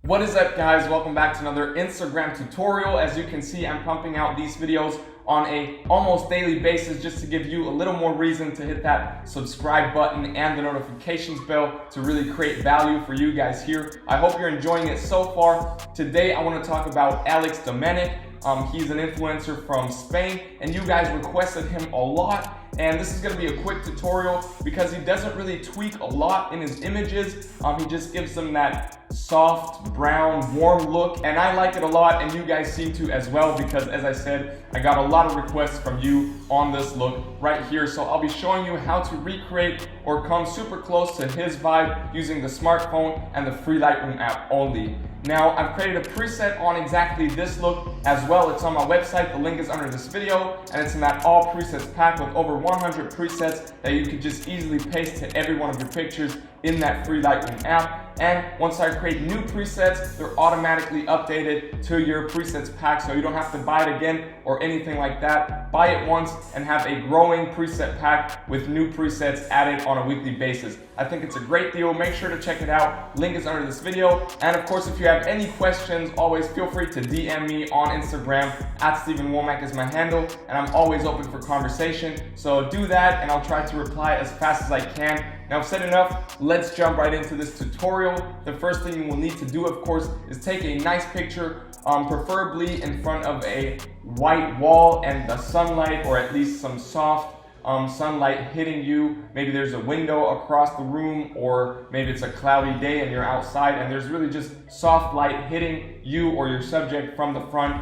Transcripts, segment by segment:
What is up, guys? Welcome back to another Instagram tutorial. As you can see, I'm pumping out these videos on a almost daily basis just to give you a little more reason to hit that subscribe button and the notifications bell to really create value for you guys here. I hope you're enjoying it so far. Today I want to talk about DOMENEC. He's an influencer from Spain, and you guys requested him a lot. And this is going to be a quick tutorial because he doesn't really tweak a lot in his images. He just gives them that soft, brown, warm look, and I like it a lot, and you guys seem to as well, because as I said, I got a lot of requests from you on this look right here. So I'll be showing you how to recreate or come super close to his vibe using the smartphone and the free Lightroom app only. Now, I've created a preset on exactly this look as well. It's on my website. The link is under this video, and it's in that all presets pack with over 100 presets that you could just easily paste to every one of your pictures in that free Lightroom app. And once I create new presets, they're automatically updated to your presets pack, so you don't have to buy it again or anything like that. Buy it once and have a growing preset pack with new presets added on a weekly basis. I think it's a great deal. Make sure to check it out. Link is under this video. And of course, if you have any questions, always feel free to DM me on Instagram. @Wommack is my handle, and I'm always open for conversation. So do that, and I'll try to reply as fast as I can. Now, I've said enough. Let's jump right into this tutorial. The first thing you will need to do, of course, is take a nice picture, preferably in front of a white wall and the sunlight, or at least some soft sunlight hitting you. Maybe there's a window across the room, or maybe it's a cloudy day and you're outside and there's really just soft light hitting you or your subject from the front.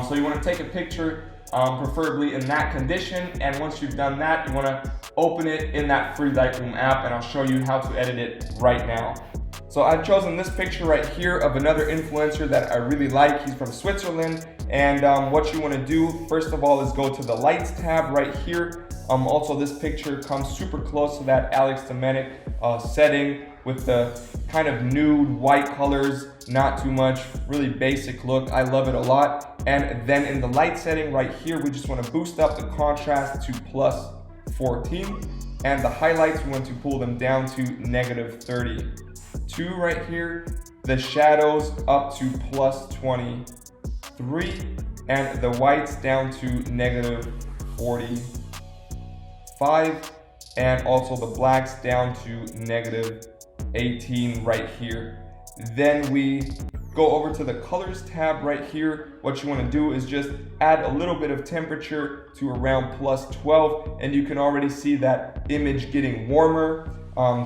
So you want to take a picture, preferably in that condition, and once you've done that, you want to open it in that free Lightroom app, and I'll show you how to edit it right now. So I've chosen this picture right here of another influencer that I really like. He's from Switzerland, and what you want to do first of all is go to the lights tab right here. Also, this picture comes super close to that DOMENEC setting with the kind of nude white colors, not too much, really basic look. I love it a lot. And then in the light setting right here, we just want to boost up the contrast to +14, and the highlights, we want to pull them down to -32 right here. The shadows up to +23, and the whites down to -45, and also the blacks down to -18 right here. Then we go over to the colors tab right here. What you want to do is just add a little bit of temperature to around +12, and you can already see that image getting warmer,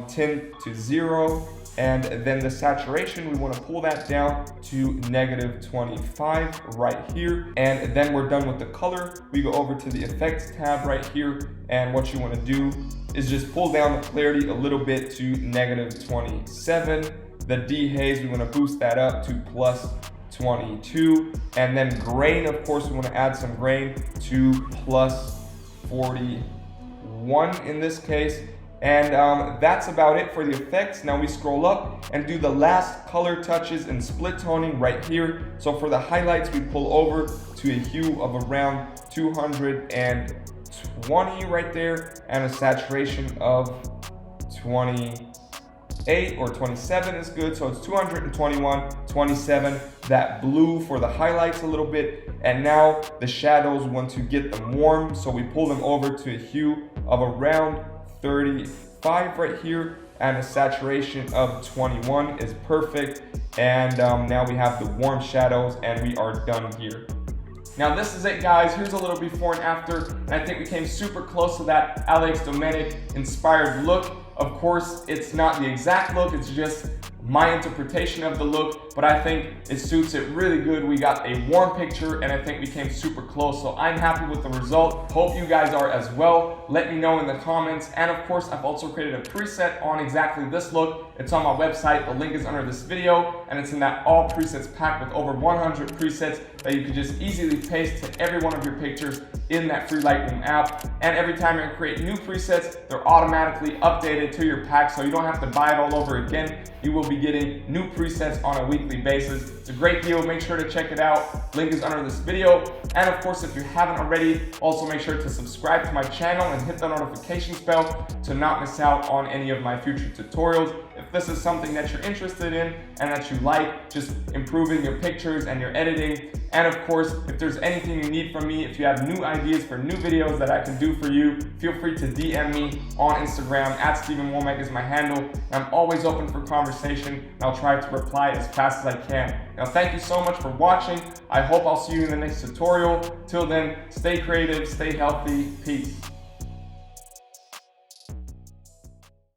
tint to 0. And then the saturation, we want to pull that down to -25 right here. And then we're done with the color. We go over to the effects tab right here, and what you want to do is just pull down the clarity a little bit to -27. The dehaze, we want to boost that up to +22. And then grain, of course, we want to add some grain to +41 in this case. And that's about it for the effects. Now we scroll up and do the last color touches and split toning right here. So for the highlights, we pull over to a hue of around 220 right there, and a saturation of 28 or 27 is good. So it's 221, 27, that blue for the highlights a little bit. And now the shadows, we want to get them warm. So we pull them over to a hue of around 35 right here, and a saturation of 21 is perfect. And now we have the warm shadows, and we are done here. Now this is it, guys. Here's a little before and after, and I think we came super close to that DOMENEC inspired look. Of course, it's not the exact look, it's just my interpretation of the look, but I think it suits it really good. We got a warm picture, and I think we came super close, so I'm happy with the result. Hope you guys are as well. Let me know in the comments. And of course, I've also created a preset on exactly this look. It's on my website. The link is under this video, and it's in that all presets pack with over 100 presets that you can just easily paste to every one of your pictures in that free Lightroom app. And every time you create new presets, they're automatically updated to your pack, so you don't have to buy it all over again. You will be getting new presets on a weekly basis. It's a great deal. Make sure to check it out. Link is under this video. And of course, if you haven't already, also make sure to subscribe to my channel and hit the notifications bell to not miss out on any of my future tutorials. If this is something that you're interested in and that you like, just improving your pictures and your editing. And of course, if there's anything you need from me, if you have new ideas for new videos that I can do for you, feel free to DM me on Instagram. @StevenWommack is my handle. I'm always open for conversation, and I'll try to reply as fast as I can. Now, thank you so much for watching. I hope I'll see you in the next tutorial. Till then, stay creative, stay healthy, peace.